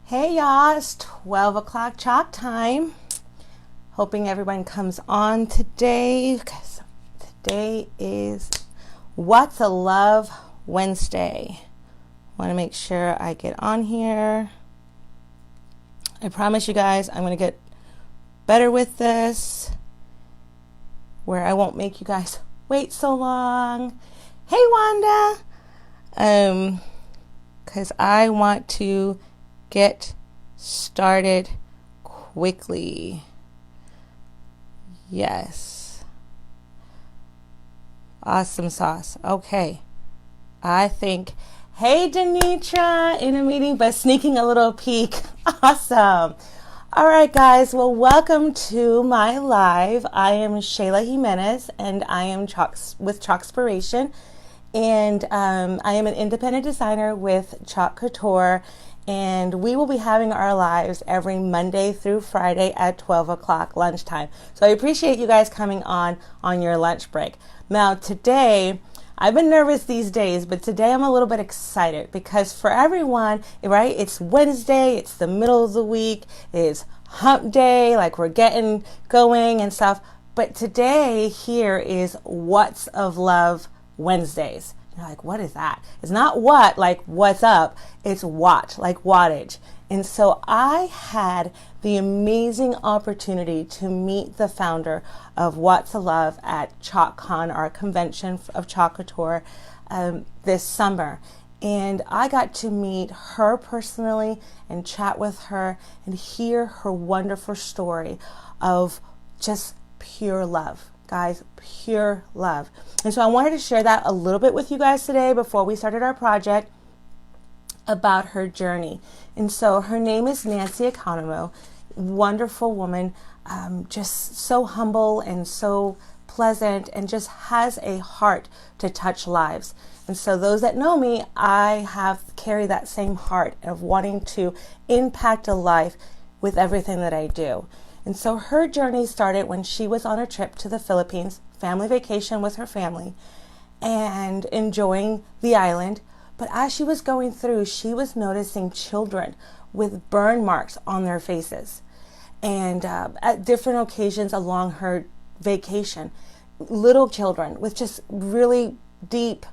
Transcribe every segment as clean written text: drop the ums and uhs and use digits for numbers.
Hey y'all, it's 12 o'clock chalk time. Hoping everyone comes on today because today is What's a Love Wednesday. Want to make sure I get on here. I promise you guys I'm going to get better with this where I won't make you guys wait so long. Hey Wanda! Because I want to get started quickly. Yes. Awesome sauce. Okay. I think, hey Denitra, in a meeting, but sneaking a little peek. Awesome. All right, guys. Well, welcome to my live. I am Shayla Jimenez, and I am with Chalkspiration. And I am an independent designer with Chalk Couture. And we will be having our lives every Monday through Friday at 12 o'clock lunchtime. So I appreciate you guys coming on your lunch break. Now today, I've been nervous these days, but today I'm a little bit excited because for everyone, right, it's Wednesday, it's the middle of the week, it's hump day, like we're getting going and stuff. But today here is What's of Love Wednesdays. You're like, what is that? It's not what, like what's up. It's watt, like wattage. And so I had the amazing opportunity to meet the founder of What's a Love at ChalkCon, our convention of Chalk Couture, this summer. And I got to meet her personally and chat with her and hear her wonderful story of just pure love. Guys, pure love. And so I wanted to share that a little bit with you guys today before we started our project about her journey. And so her name is Nancy Economo, wonderful woman, just so humble and so pleasant and just has a heart to touch lives. And so those that know me, I have carried that same heart of wanting to impact a life with everything that I do. And so her journey started when she was on a trip to the Philippines, family vacation with her family, and enjoying the island. But as she was going through, she was noticing children with burn marks on their faces. And at different occasions along her vacation, little children with just really deep,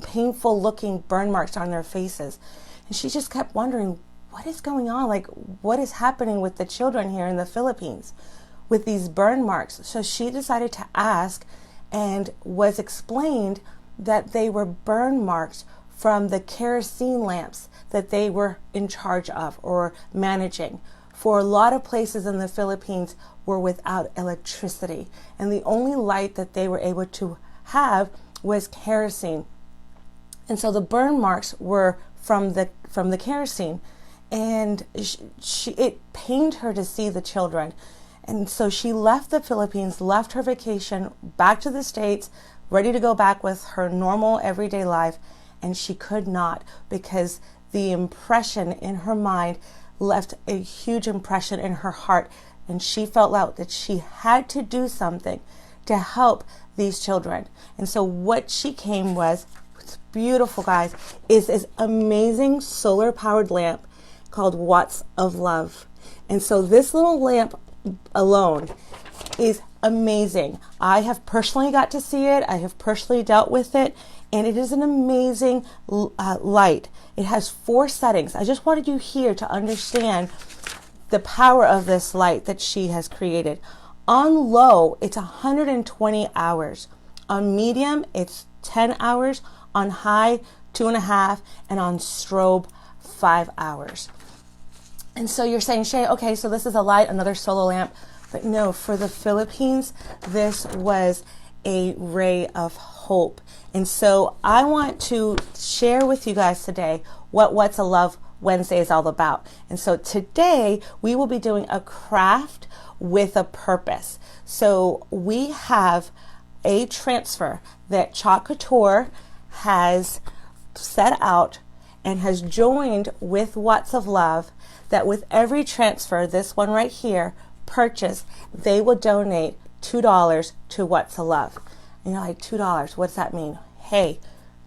painful looking burn marks on their faces. And she just kept wondering, what is going on? Like, what is happening with the children here in the Philippines with these burn marks? So she decided to ask and was explained that they were burn marks from the kerosene lamps that they were in charge of or managing. For a lot of places in the Philippines were without electricity, and the only light that they were able to have was kerosene. And so the burn marks were from the kerosene. And it pained her to see the children. And so she left the Philippines, left her vacation back to the States, ready to go back with her normal everyday life. And she could not, because the impression in her mind left a huge impression in her heart. And she felt out that she had to do something to help these children. And so what she came was, it's beautiful, guys, is this amazing solar powered lamp called What's of Love. And so this little lamp alone is amazing. I have personally got to see it. I have personally dealt with it, and it is an amazing light. It has 4 settings. I just wanted you here to understand the power of this light that she has created. On low, it's 120 hours. On medium, it's 10 hours. On high, 2.5, and on strobe, 5 hours. And so you're saying, Shay, okay, so this is a light, another solar lamp. But no, for the Philippines, this was a ray of hope. And so I want to share with you guys today what What's a Love Wednesday is all about. And so today we will be doing a craft with a purpose. So we have a transfer that Chalk Couture has set out and has joined with What's of Love, that with every transfer, this one right here, purchase, they will donate $2 to What's a Love. And you're like, $2, what's that mean? Hey,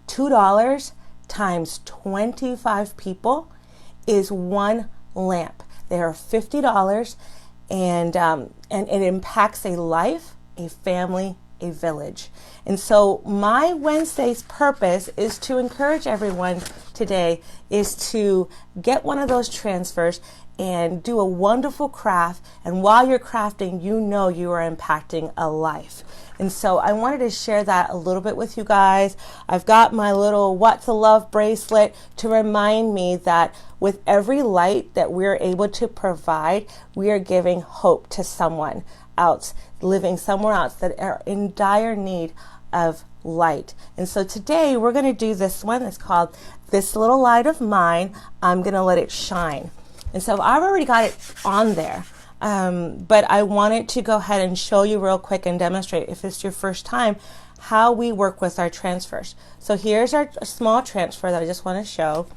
$2 times 25 people is $1 lamp. They are $50, and it impacts a life, a family, a village. And so my Wednesday's purpose is to encourage everyone today is to get one of those transfers and do a wonderful craft. And while you're crafting, you know you are impacting a life. And so I wanted to share that a little bit with you guys. I've got my little What to Love bracelet to remind me that with every light that we're able to provide, we are giving hope to someone else, living somewhere else that are in dire need of light. And so today we're going to do this one. It's called This Little Light of Mine, I'm going to Let It Shine. And so I've already got it on there, but I wanted to go ahead and show you real quick and demonstrate, if it's your first time, how we work with our transfers. So here's our small transfer that I just want to show.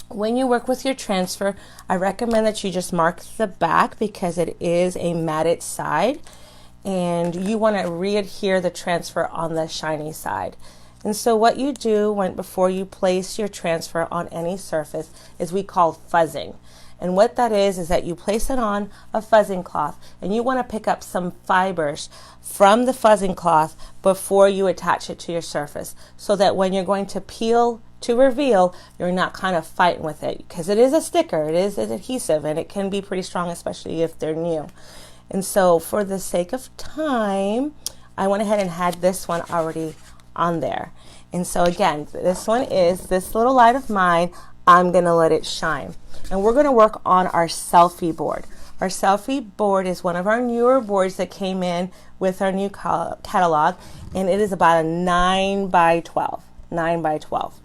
When you work with your transfer, I recommend that you just mark the back because it is a matted side, and you want to re-adhere the transfer on the shiny side. And so what you do before you place your transfer on any surface is we call fuzzing. And what that is that you place it on a fuzzing cloth, and you want to pick up some fibers from the fuzzing cloth before you attach it to your surface, so that when you're going to peel to reveal, you're not kind of fighting with it, because it is a sticker, it is an adhesive, and it can be pretty strong, especially if they're new. And so for the sake of time, I went ahead and had this one already on there. And so again, this one is This Little Light of Mine, I'm going to Let It Shine. And we're going to work on our selfie board. Our selfie board is one of our newer boards that came in with our new catalog, and it is about a 9 by 12. 9 by 12.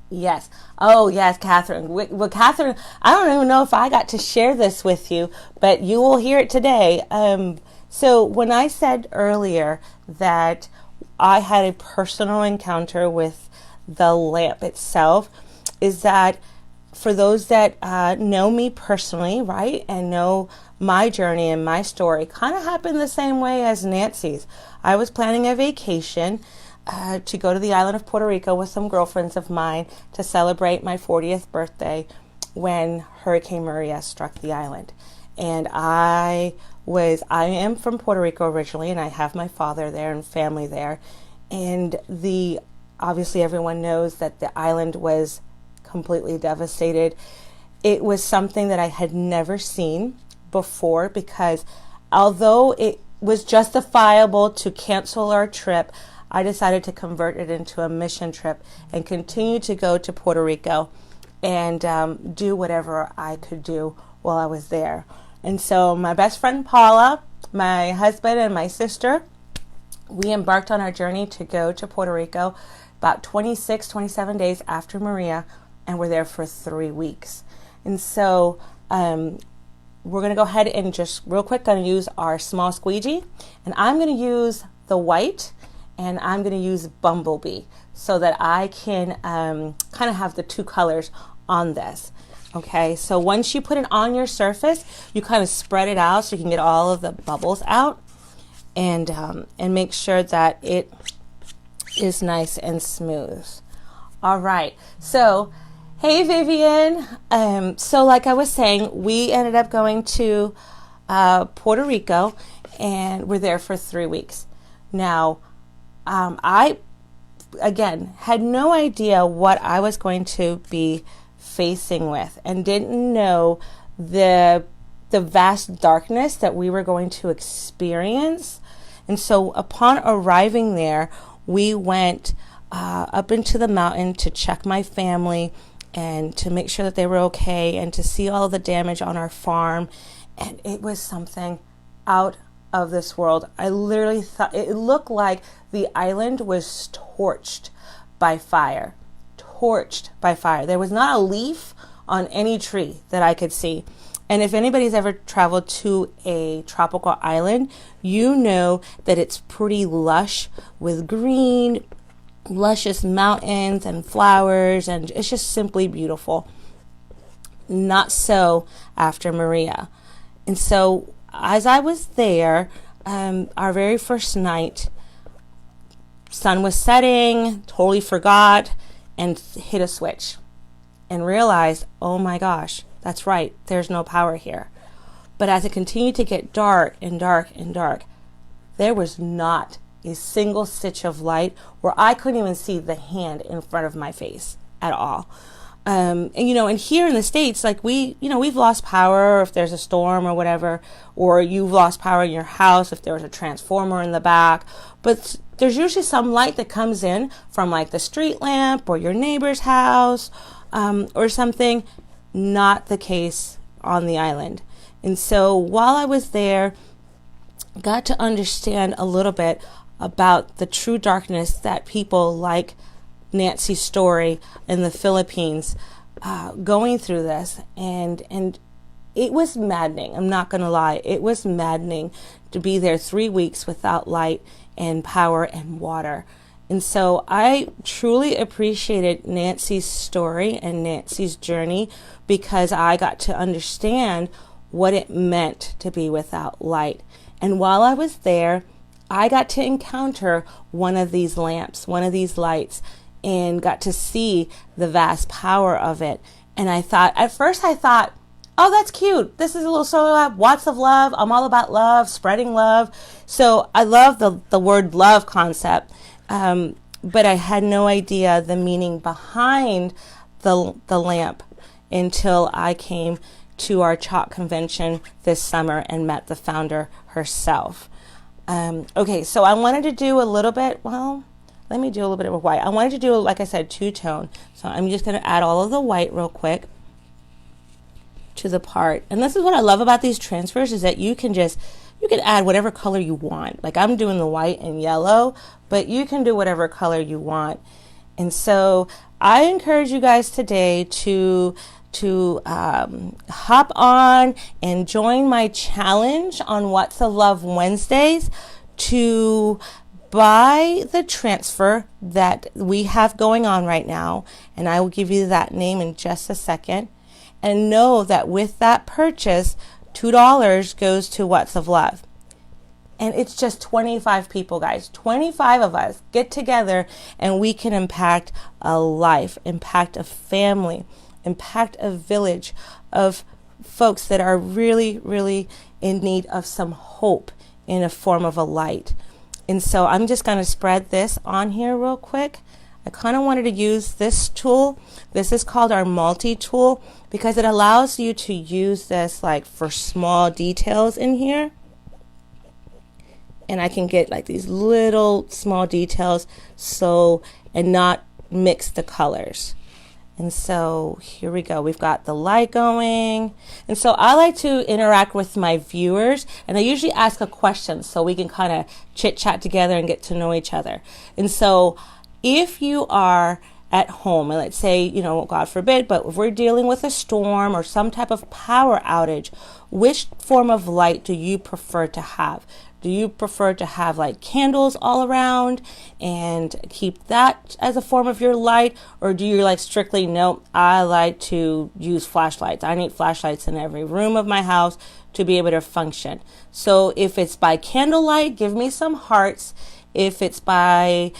Yes. Oh, yes, Catherine. Well, Catherine, I don't even know if I got to share this with you, but you will hear it today. So when I said earlier that I had a personal encounter with the lamp itself, is that for those that know me personally, right, and know my journey and my story, kind of happened the same way as Nancy's. I was planning a vacation to go to the island of Puerto Rico with some girlfriends of mine to celebrate my 40th birthday when Hurricane Maria struck the island. And I am from Puerto Rico originally, and I have my father there and family there. And obviously everyone knows that the island was completely devastated. It was something that I had never seen before, because although it was justifiable to cancel our trip, I decided to convert it into a mission trip and continue to go to Puerto Rico and do whatever I could do while I was there. And so my best friend Paula, my husband, and my sister, we embarked on our journey to go to Puerto Rico about 27 days after Maria, and we're there for 3 weeks. And so we're going to go ahead and just real quick going to use our small squeegee, and I'm going to use the white, and I'm going to use Bumblebee so that I can kind of have the two colors on this. Okay, so once you put it on your surface, you kind of spread it out so you can get all of the bubbles out, and make sure that it is nice and smooth. All right, so hey Vivian. So like I was saying, we ended up going to Puerto Rico, and we're there for 3 weeks. Now, I, again, had no idea what I was going to be facing with, and didn't know the vast darkness that we were going to experience. And so upon arriving there, we went up into the mountain to check my family and to make sure that they were okay, and to see all of the damage on our farm. And it was something out of this world. I literally thought it looked like the island was torched by fire. Torched by fire. There was not a leaf on any tree that I could see. And if anybody's ever traveled to a tropical island, you know that it's pretty lush with green, luscious mountains and flowers, and it's just simply beautiful. Not so after Maria. And so as I was there, our very first night, sun was setting, totally forgot, and hit a switch and realized, oh my gosh, That's right, there's no power here. But as it continued to get dark and dark and dark, there was not a single stitch of light where I couldn't even see the hand in front of my face at all. And here in the States, like we've lost power if there's a storm or whatever, or you've lost power in your house if there was a transformer in the back. But there's usually some light that comes in from like the street lamp or your neighbor's house, or something. Not the case on the island. And so while I was there, got to understand a little bit about the true darkness that people like Nancy's story in the Philippines going through this, and it was maddening. I'm not going to lie, it was maddening to be there 3 weeks without light and power and water. And so I truly appreciated Nancy's story and Nancy's journey, because I got to understand what it meant to be without light. And while I was there, I got to encounter one of these lamps, one of these lights, and got to see the vast power of it. And at first I thought, oh, that's cute. This is a little solar lamp, watts of love. I'm all about love, spreading love. So I love the word love concept. But I had no idea the meaning behind the lamp until I came to our Chalk convention this summer and met the founder herself. Okay, so I wanted to do a little bit, let me do a little bit of white. I wanted to do, like I said, two-tone. So I'm just going to add all of the white real quick to the part. And this is what I love about these transfers, is that you can add whatever color you want. Like I'm doing the white and yellow, but you can do whatever color you want. And so I encourage you guys today to hop on and join my challenge on What's a Love Wednesdays to buy the transfer that we have going on right now. And I will give you that name in just a second. And know that with that purchase, $2 goes to What's of Love. And it's just 25 people, guys. 25 of us get together and we can impact a life, impact a family, impact a village of folks that are really, really in need of some hope in a form of a light. And so I'm just going to spread this on here real quick. I kind of wanted to use this tool. This is called our multi-tool because it allows you to use this like for small details in here. And I can get like these little small details and not mix the colors. And so here we go. We've got the light going. And so I like to interact with my viewers, and I usually ask a question so we can kind of chit chat together and get to know each other. And so if you are at home, and let's say, God forbid, but if we're dealing with a storm or some type of power outage, which form of light do you prefer to have? Do you prefer to have like candles all around and keep that as a form of your light? Or do you like strictly, no, I like to use flashlights. I need flashlights in every room of my house to be able to function. So if it's by candlelight, give me some hearts. If it's by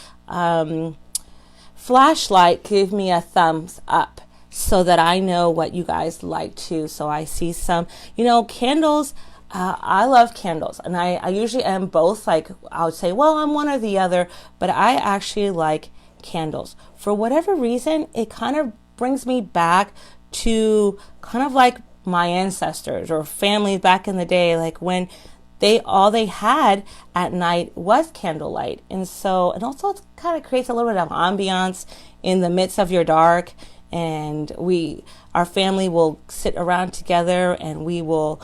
flashlight, give me a thumbs up so that I know what you guys like too. So I see some, candles. I love candles, and I usually am both. Like I would say, well, I'm one or the other, but I actually like candles. For whatever reason, it kind of brings me back to kind of like my ancestors or family back in the day, like when all they had at night was candlelight. And also it kind of creates a little bit of ambiance in the midst of your dark. And our family will sit around together and we will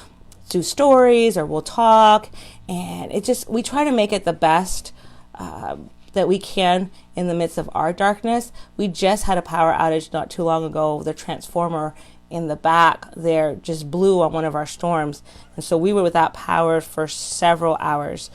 do stories or we'll talk, and we try to make it the best that we can in the midst of our darkness. We just had a power outage not too long ago. The transformer in the back there just blew on one of our storms, and so we were without power for several hours.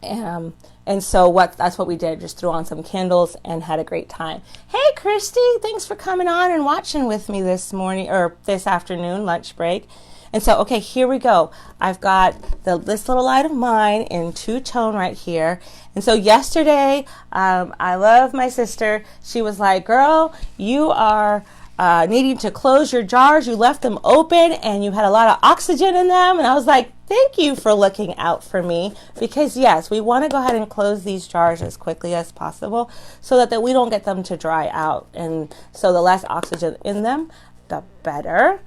And so that's what we did, just threw on some candles and had a great time. Hey Christy, thanks for coming on and watching with me this morning or this afternoon, lunch break. And so, okay, here we go. I've got this little light of mine in two-tone right here. And so yesterday, I love my sister. She was like, girl, you are needing to close your jars, you left them open and you had a lot of oxygen in them. And I was like, thank you for looking out for me, because yes, we want to go ahead and close these jars as quickly as possible so that we don't get them to dry out. And so the less oxygen in them, the better.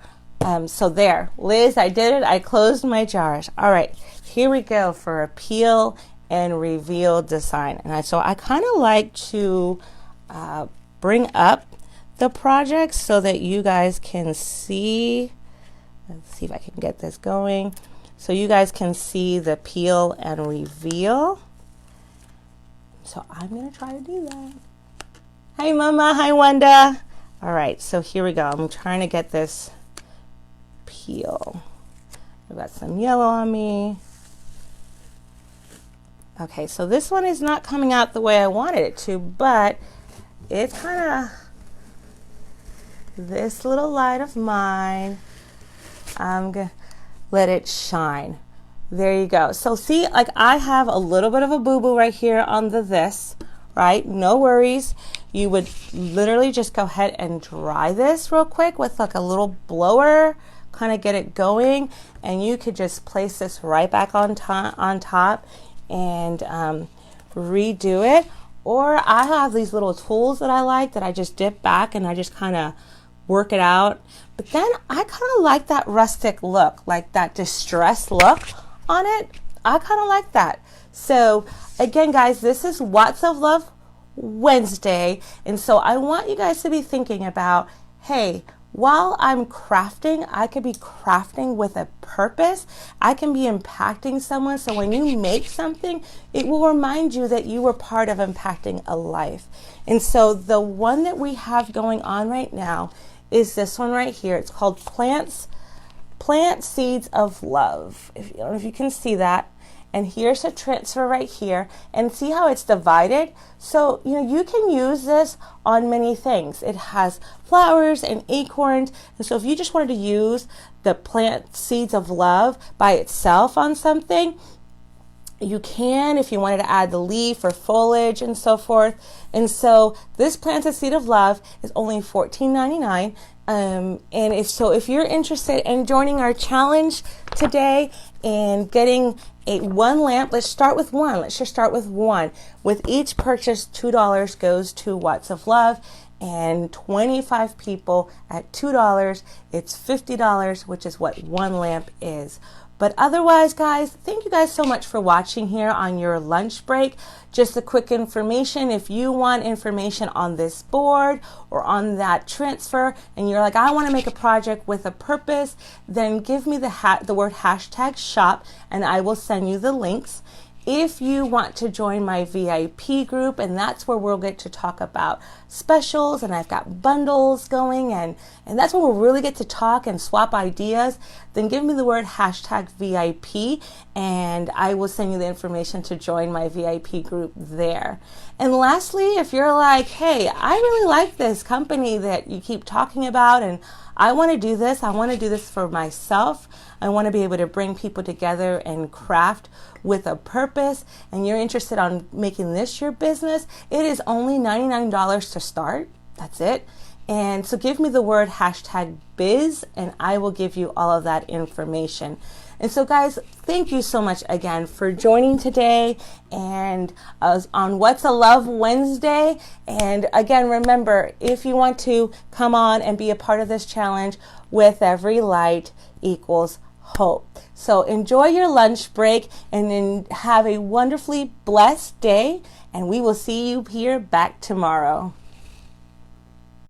So there, Liz, I did it. I closed my jars. All right, here we go for a peel and reveal design. And so I kind of like to bring up the project so that you guys can see. Let's see if I can get this going. So you guys can see the peel and reveal. So I'm going to try to do that. Hi, Mama. Hi, Wanda. All right, so here we go. I'm trying to get this peel. I've got some yellow on me. Okay, so this one is not coming out the way I wanted it to, but it's kind of this little light of mine. I'm going to let it shine. There you go. So see, like I have a little bit of a boo-boo right here on this, right? No worries. You would literally just go ahead and dry this real quick with like a little blower, kind of get it going, and you could just place this right back on top and redo it. Or I have these little tools that I like that I just dip back and I just kind of work it out. But then I kind of like that rustic look, like that distressed look on it. I kind of like that. So again, guys, this is Watts of Love Wednesday. And so I want you guys to be thinking about, hey, while I'm crafting, I could be crafting with a purpose. I can be impacting someone. So when you make something, it will remind you that you were part of impacting a life. And so the one that we have going on right now is this one right here. It's called Plant Seeds of Love. I don't know if you can see that. And here's a transfer right here, and see how it's divided. So, you know, you can use this on many things. It has flowers and acorns. And so if you just wanted to use the Plant Seeds of Love by itself on something, you can, if you wanted to add the leaf or foliage and so forth. And so this Plant a Seed of Love is only $14.99. And if you're interested in joining our challenge today and getting one lamp, let's start with one. Let's just start with one. With each purchase, $2 goes to Watts of Love, and 25 people at $2, it's $50, which is what one lamp is. But otherwise, guys, thank you guys so much for watching here on your lunch break. Just a quick information, if you want information on this board or on that transfer, and you're like, I want to make a project with a purpose, then give me the word #shop, and I will send you the links. If you want to join my VIP group, and that's where we'll get to talk about specials, and I've got bundles going, and that's where we'll really get to talk and swap ideas, then give me the word #VIP, and I will send you the information to join my VIP group there. And lastly, if you're like, hey, I really like this company that you keep talking about, and I want to do this. I want to do this for myself. I want to be able to bring people together and craft with a purpose, and you're interested on making this your business. It is only $99 to start. That's it. And so give me the word #biz, and I will give you all of that information. And so guys, thank you so much again for joining today and on What's a Love Wednesday. And again, remember, if you want to come on and be a part of this challenge, with every light equals hope. So enjoy your lunch break and then have a wonderfully blessed day, and we will see you here back tomorrow.